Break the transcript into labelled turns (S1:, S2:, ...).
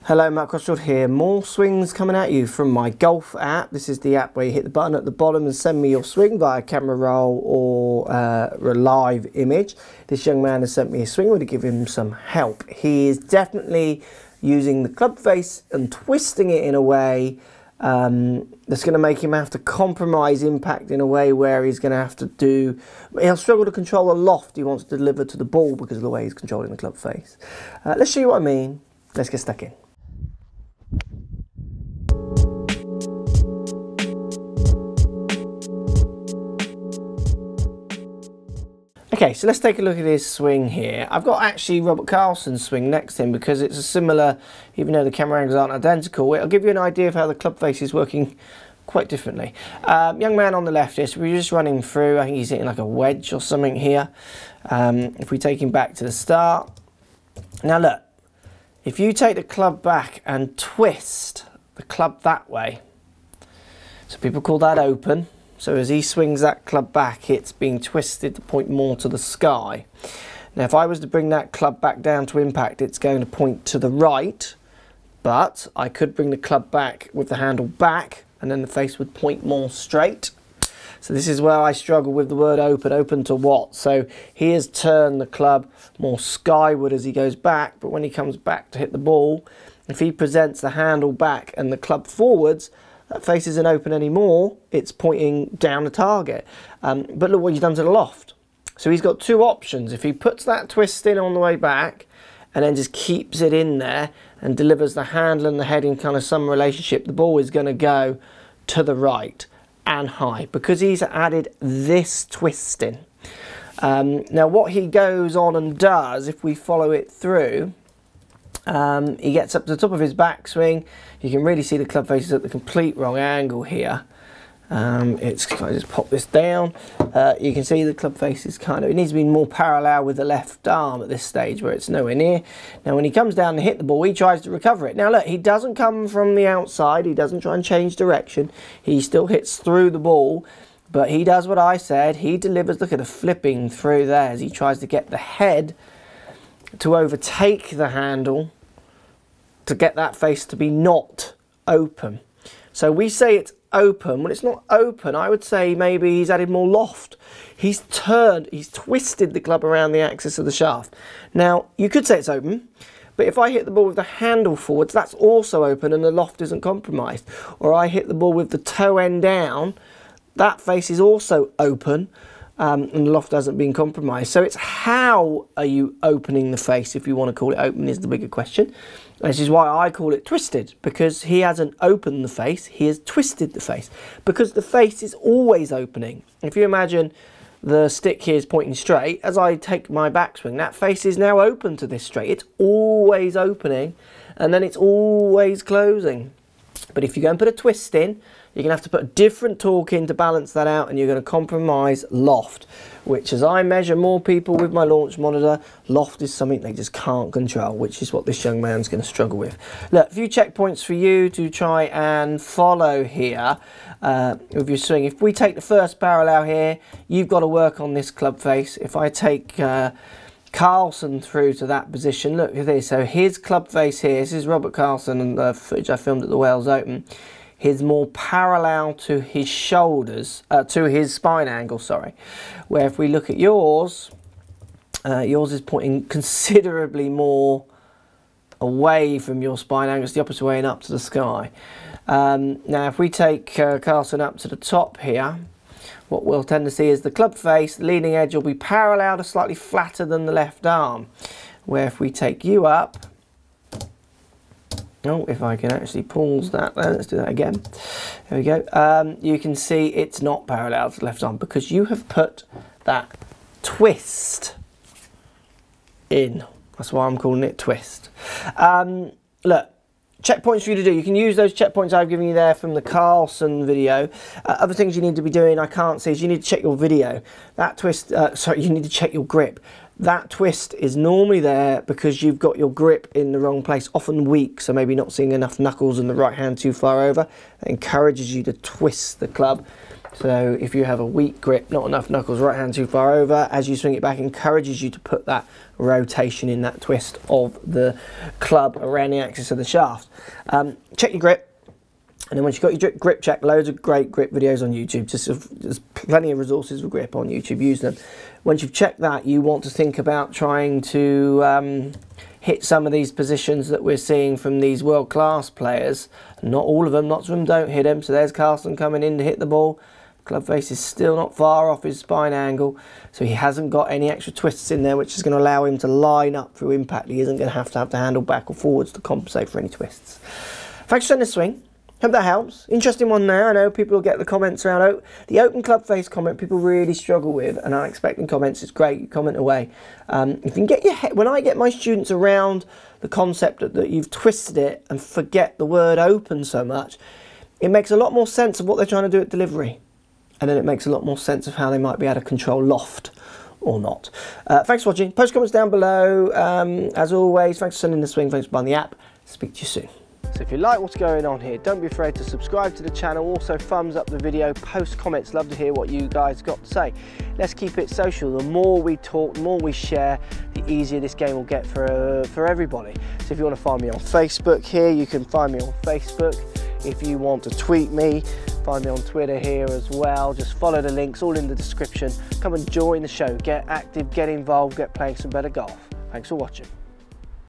S1: Hello, Mark Crossfield here. More swings coming at you from my golf app. This is the app where you hit the button at the bottom and send me your swing via camera roll or a live image. This young man has sent me a swing. I'm going to give him some help. He is definitely using the club face and twisting it in a way that's going to make him have to compromise impact in a way where he's going to have to he'll struggle to control the loft he wants to deliver to the ball because of the way he's controlling the club face. Let's show you what I mean. Let's get stuck in. Okay, so let's take a look at his swing here. I've got actually Robert Carlson's swing next to him because it's a similar, even though the camera angles aren't identical, it'll give you an idea of how the club face is working quite differently. Young man on the left here, so we're just running through, I think he's hitting like a wedge or something here. If we take him back to the start. Now look, if you take the club back and twist the club that way, so people call that open. So as he swings that club back, it's being twisted to point more to the sky. Now, if I was to bring that club back down to impact, it's going to point to the right, but I could bring the club back with the handle back, and then the face would point more straight. So this is where I struggle with the word open. Open to what? So he has turned the club more skyward as he goes back, but when he comes back to hit the ball, if he presents the handle back and the club forwards, that face isn't open anymore, it's pointing down the target. But look what he's done to the loft. So he's got two options. If he puts that twist in on the way back and then just keeps it in there and delivers the handle and the head in kind of some relationship, the ball is going to go to the right and high because he's added this twist in. Now what he goes on and does, if we follow it through, he gets up to the top of his backswing. You can really see the club face is at the complete wrong angle here. If I just pop this down, you can see the club face is it needs to be more parallel with the left arm at this stage where it's nowhere near. Now when he comes down to hit the ball, he tries to recover it. Now look, he doesn't come from the outside, he doesn't try and change direction, he still hits through the ball, but he does what I said, he delivers, look at the flipping through there as he tries to get the head to overtake the handle to get that face to be not open. So we say it's open. When it's not open, I would say maybe he's added more loft. He's twisted the club around the axis of the shaft. Now, you could say it's open, but if I hit the ball with the handle forwards, that's also open and the loft isn't compromised. Or I hit the ball with the toe end down, that face is also open, and the loft hasn't been compromised. So it's how are you opening the face, if you want to call it open, is the bigger question. This is why I call it twisted, because he hasn't opened the face, he has twisted the face. Because the face is always opening. If you imagine the stick here is pointing straight, as I take my backswing, that face is now open to this straight. It's always opening, and then it's always closing. But if you go and put a twist in, you're going to have to put a different torque in to balance that out, and you're going to compromise loft, which as I measure more people with my launch monitor, loft is something they just can't control, which is what this young man's going to struggle with. Look, a few checkpoints for you to try and follow here with your swing. If we take the first parallel here, you've got to work on this club face. If I take Carlson through to that position, look at this. So his club face here, this is Robert Carlson and the footage I filmed at the Wales Open, is more parallel to his shoulders, to his spine angle, sorry. Where if we look at yours, yours is pointing considerably more away from your spine angle. It's the opposite way and up to the sky. Now if we take Carlson up to the top here, what we'll tend to see is the club face, the leading edge will be parallel to slightly flatter than the left arm. Where if we take you up, oh, if I can actually pause that, let's do that again. There we go. You can see it's not parallel to the left arm because you have put that twist in. That's why I'm calling it twist. Look, checkpoints for you to do. You can use those checkpoints I've given you there from the Carlson video. Other things you need to be doing, I can't see, is you need to check your video. That twist, sorry, you need to check your grip. That twist is normally there because you've got your grip in the wrong place, often weak, so maybe not seeing enough knuckles and the right hand too far over. That encourages you to twist the club. So if you have a weak grip, not enough knuckles, right hand too far over, as you swing it back, encourages you to put that rotation in, that twist of the club around the axis of the shaft. Check your grip. And then once you've got your grip check, loads of great grip videos on YouTube. There's plenty of resources for grip on YouTube, use them. Once you've checked that, you want to think about trying to hit some of these positions that we're seeing from these world-class players. Not all of them, lots of them don't hit them. So there's Carlson coming in to hit the ball. Club face is still not far off his spine angle, so he hasn't got any extra twists in there, which is going to allow him to line up through impact. He isn't going to have the handle back or forwards to compensate for any twists. Thanks for sending the swing. Hope that helps. Interesting one there. I know people will get the comments around. The open club face comment people really struggle with, and unexpected comments. It's great. Comment away. You can get your head. When I get my students around the concept that you've twisted it and forget the word open so much, it makes a lot more sense of what they're trying to do at delivery, and then it makes a lot more sense of how they might be able to control loft or not. Thanks for watching. Post comments down below. As always, thanks for sending the swing. Thanks for buying the app. Speak to you soon. So if you like what's going on here, don't be afraid to subscribe to the channel. Also thumbs up the video, post comments. Love to hear what you guys got to say. Let's keep it social. The more we talk, the more we share, the easier this game will get for everybody. So if you want to find me on Facebook here, you can find me on Facebook. If you want to tweet me, find me on Twitter here as well. Just follow the links, all in the description. Come and join the show. Get active, get involved, get playing some better golf. Thanks for watching.